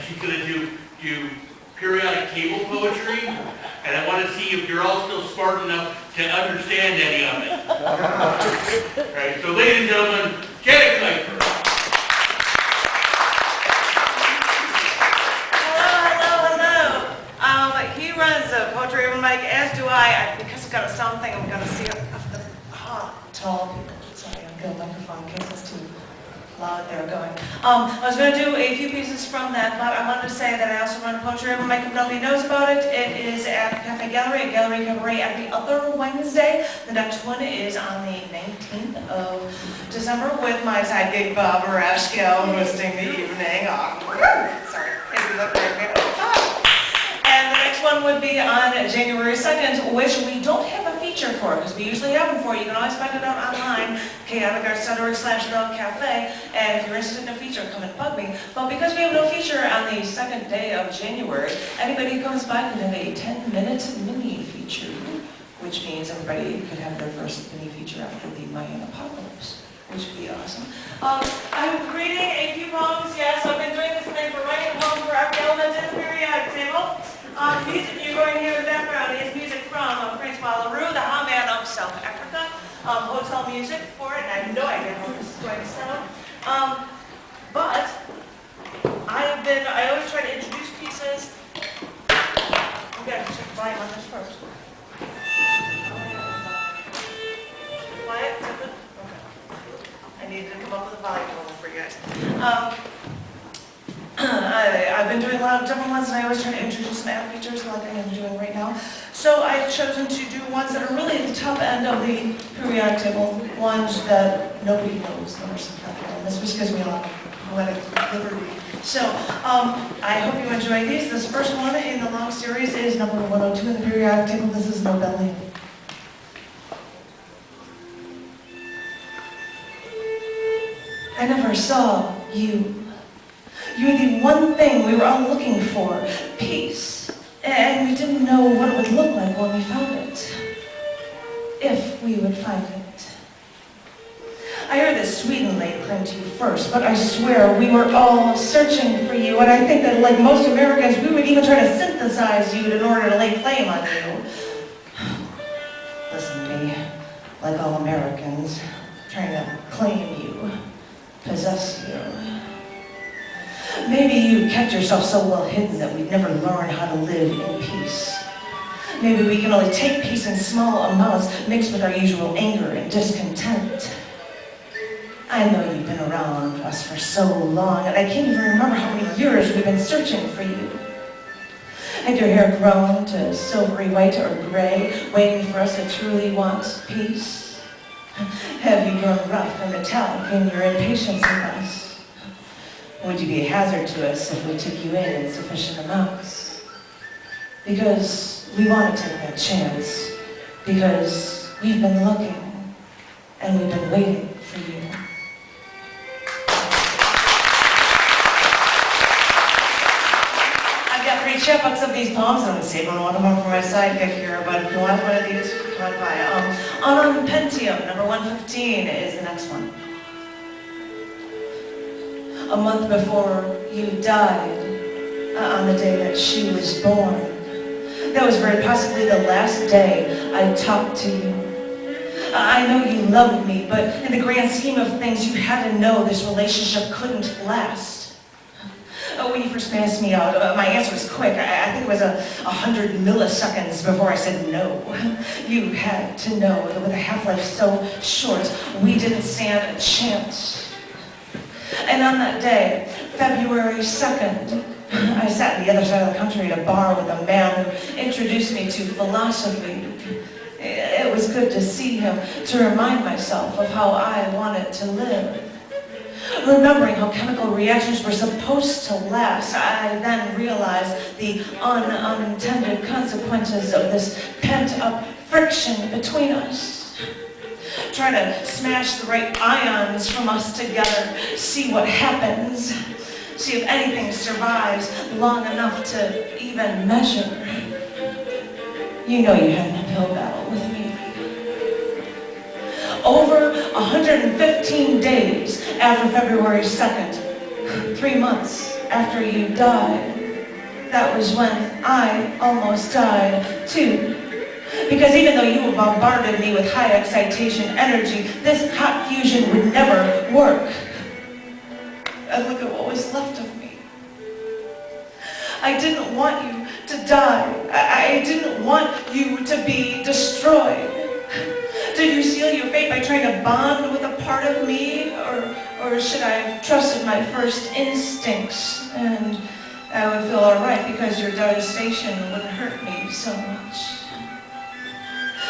she's going to do periodic table poetry, and I want to see if you're all still smart enough to understand any of it. All right, so ladies and gentlemen, Janet Kuypers. He runs a poetry room mic, as do I. Because I've got a sound thing, I'm going to see it off the tall people. Sorry, I'll get a microphone in case it's too loud. There, going. I was going to do a few pieces from that, but I wanted to say that I also run a poetry room mic. If nobody knows about it, it is at Cafe Gallery, at Gallery Cabaret every other Wednesday. The next one is on the 19th of December with my sidekick Bob Marashko hosting the evening. Sorry, it's up there. And the next one would be on January 2nd, which we don't have a feature for, because we usually have them for. You can always find it out online, chaoticarts.org/thecafe, and if you're interested in a feature, come and bug me. But because we have no feature on the second day of January, anybody who comes by can have a 10-minute mini feature, which means everybody could have their first mini feature after the Mayan apocalypse, which would be awesome. I'm reading a few poems, yes, I've been doing this thing for writing a poem for every element in the periodic table. Music you're going to hear in the background is music from Francois Leroux, the Ha Man of South Africa. Hotel music for it, and I have no idea how this is going to sound. But I always try to introduce pieces. I'm going to check the volume on this first. Quiet? Okay. I needed to come up with a volume level for you guys. I've been doing a lot of different ones, and I always try to introduce some app features like I am doing right now. So I've chosen to do ones that are really at the top end of the periodic table, ones that nobody knows that are subtitled. And this was because we all have poetic liberty. So I hope you enjoy these. This first one in the long series is number 102 in the periodic table. This is No Belly. I never saw you. You were the one thing we were all looking for, peace. And we didn't know what it would look like when we found it. If we would find it. I heard that Sweden laid claim to you first, but I swear we were all searching for you, and I think that like most Americans, we would even try to synthesize you in order to lay claim on you. Listen to me, like all Americans, trying to claim you, possess you. Maybe you kept yourself so well hidden that we'd never learn how to live in peace. Maybe we can only take peace in small amounts mixed with our usual anger and discontent. I know you've been around us for so long, and I can't even remember how many years we've been searching for you. Had your hair grown to silvery white or gray, waiting for us to truly want peace? Have you grown rough and metallic in your impatience with us? Would you be a hazard to us if we took you in sufficient amounts? Because we want to take that chance. Because we've been looking, and we've been waiting for you. I've got 3 chapbooks of these poems. I'm going to save one of them for my sidekick here, but if you want one of these, come on by. On Pentium, number 115 is the next one. A month before you died, on the day that she was born. That was very possibly the last day I talked to you. I know you loved me, but in the grand scheme of things, you had to know this relationship couldn't last. When you first asked me out, my answer was quick. I think it was 100 milliseconds before I said no. You had to know that with a half-life so short, we didn't stand a chance. And on that day, February 2nd, I sat on the other side of the country at a bar with a man who introduced me to philosophy. It was good to see him, to remind myself of how I wanted to live. Remembering how chemical reactions were supposed to last, I then realized the unintended consequences of this pent-up friction between us. Try to smash the right ions from us together, see what happens, see if anything survives long enough to even measure. You know you had an uphill battle with me. Over 115 days after February 2nd, 3 months after you died, that was when I almost died too. Because even though you bombarded me with high excitation energy, this hot fusion would never work. And look at what was left of me. I didn't want you to die. I didn't want you to be destroyed. Did you seal your fate by trying to bond with a part of me? Or should I have trusted my first instincts? And I would feel alright because your devastation wouldn't hurt me so much.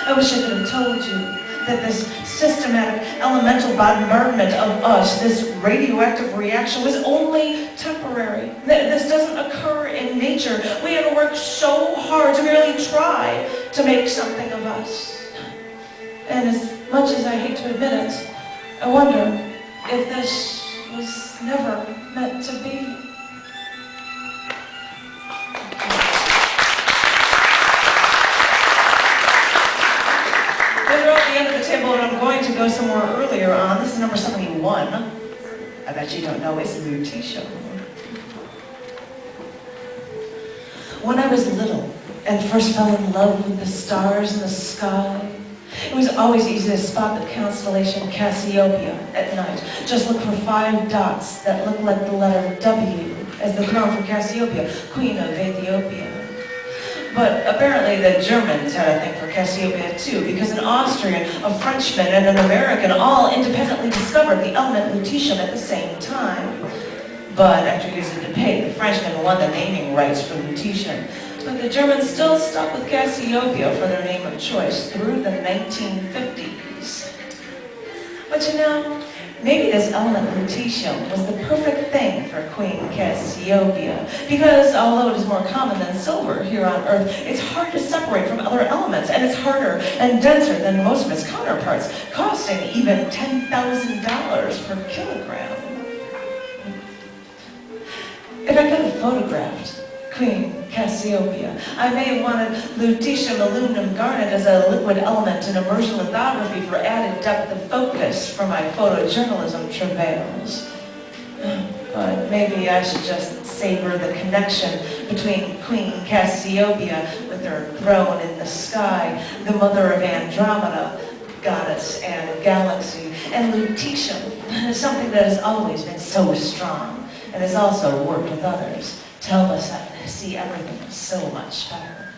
I wish I could have told you that this systematic elemental bombardment of us, this radioactive reaction, was only temporary. This doesn't occur in nature. We had to work so hard to merely try to make something of us. And as much as I hate to admit it, I wonder if this was never meant to be. We're at the end of the table, and I'm going to go somewhere earlier on. This is number 71. I bet you don't know it's Lutetia. When I was little and first fell in love with the stars in the sky, it was always easy to spot the constellation Cassiopeia at night. Just look for 5 dots that look like the letter W as the crown for Cassiopeia, Queen of Ethiopia. But apparently the Germans had a thing for Cassiopeia too, because an Austrian, a Frenchman, and an American all independently discovered the element lutetium at the same time. But after years of debate, the Frenchman won the naming rights for lutetium. But the Germans still stuck with Cassiopeia for their name of choice through the 1950s. But you know, maybe this element lutetium was the perfect thing for Queen Cassiopeia, because although it is more common than silver here on Earth, it's hard to separate from other elements, and it's harder and denser than most of its counterparts, costing even $10,000 per kilogram. If I could have photographed Queen Cassiopeia, I may have wanted lutetium aluminum garnet as a liquid element in immersion lithography for added depth of focus for my photojournalism travails. But maybe I should just savor the connection between Queen Cassiopeia with her throne in the sky, the mother of Andromeda, goddess and galaxy, and lutetium, something that has always been so strong and has also worked with others to help us see everything so much better.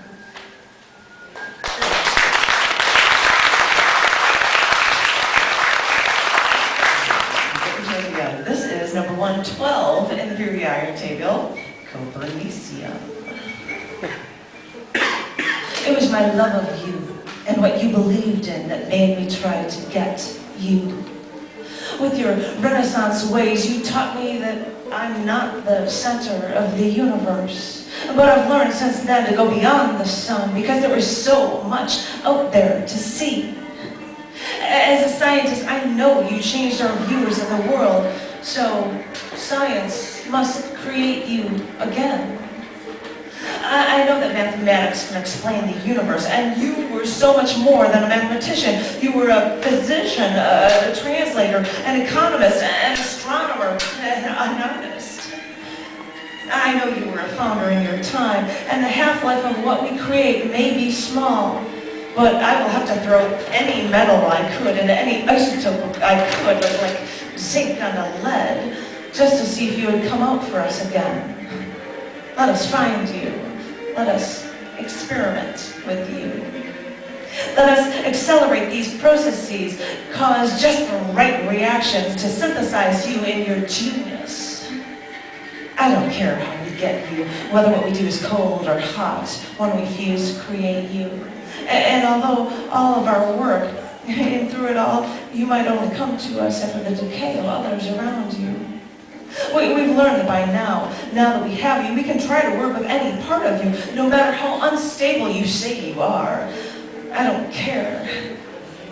This is number 112 in the periodic table, Kuypers. It was my love of you and what you believed in that made me try to get you. With your Renaissance ways, you taught me that I'm not the center of the universe. But I've learned since then to go beyond the sun, because there is so much out there to see. As a scientist, I know you changed our views of the world, so science must create you again. I know that mathematics can explain the universe, and you were so much more than a mathematician. You were a physician, a translator, an economist, an astronomer, an artist. I know you were a founder in your time, and the half-life of what we create may be small, but I will have to throw any metal I could into any isotope I could, like zinc onto lead, just to see if you would come out for us again. Let us find you. Let us experiment with you. Let us accelerate these processes, cause just the right reactions to synthesize you in your genius. I don't care how we get you, whether what we do is cold or hot, when we fuse to create you. And although all of our work, and through it all, you might only come to us after the decay of others around you. We've learned that by now that we have you, we can try to work with any part of you, no matter how unstable you say you are. I don't care.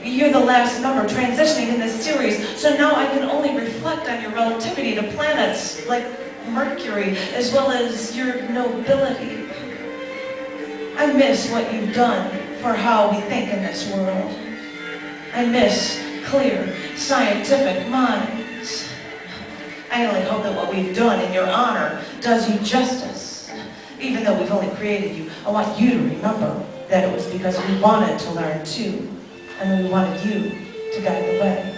You're the last number transitioning in this series, so now I can only reflect on your relativity to planets like Mercury, as well as your nobility. I miss what you've done for how we think in this world. I miss clear, scientific minds. I only hope that what we've done in your honor does you justice. Even though we've only created you, I want you to remember that it was because we wanted to learn too, and we wanted you to guide the way.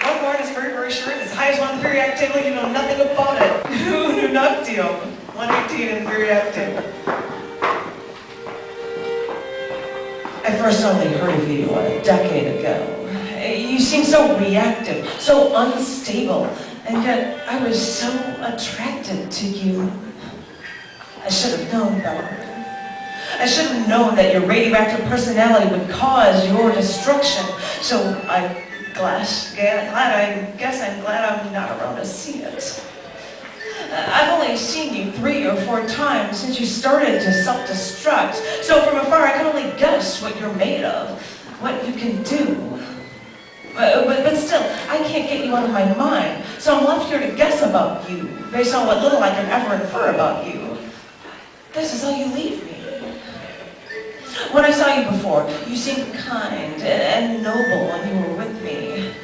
One word is very, very short. It's the highest one on the periodic table. You know nothing about it. Who knew not deal? 118 in the periodic table. I first only heard of you a decade ago. You seemed so reactive, so unstable, and yet I was so attracted to you. I should have known better. I should have known that your radioactive personality would cause your destruction. So I guess I'm glad I'm not around to see it. I've only seen you 3 or 4 times since you started to self-destruct. So from afar I can only guess what you're made of, what you can do. But still, I can't get you out of my mind. So I'm left here to guess about you, based on what little I can ever infer about you. This is how you leave me. When I saw you before, you seemed kind and noble when you were with me.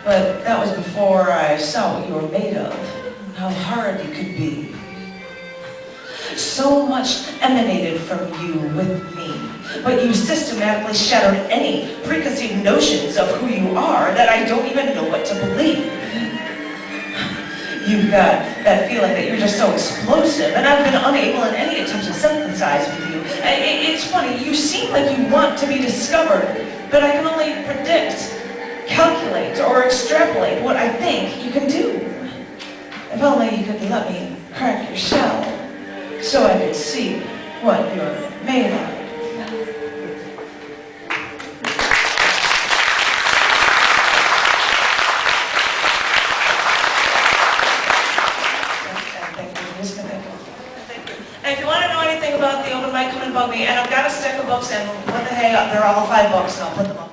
But that was before I saw what you were made of, how hard you could be. So much emanated from you with me, but you systematically shattered any preconceived notions of who you are that I don't even know what to believe. You've got that feeling that you're just so explosive, and I've been unable in any attempt to sympathize with you. It's funny, you seem like you want to be discovered, but I can only predict, calculate, or extrapolate what I think you can do. If only you could let me crack your shell, so I could see what you're made of. And if you want to know anything about the open mic, come and bug me. And I've got a stack of books, and what the hey, they're all $5, and I'll put them up.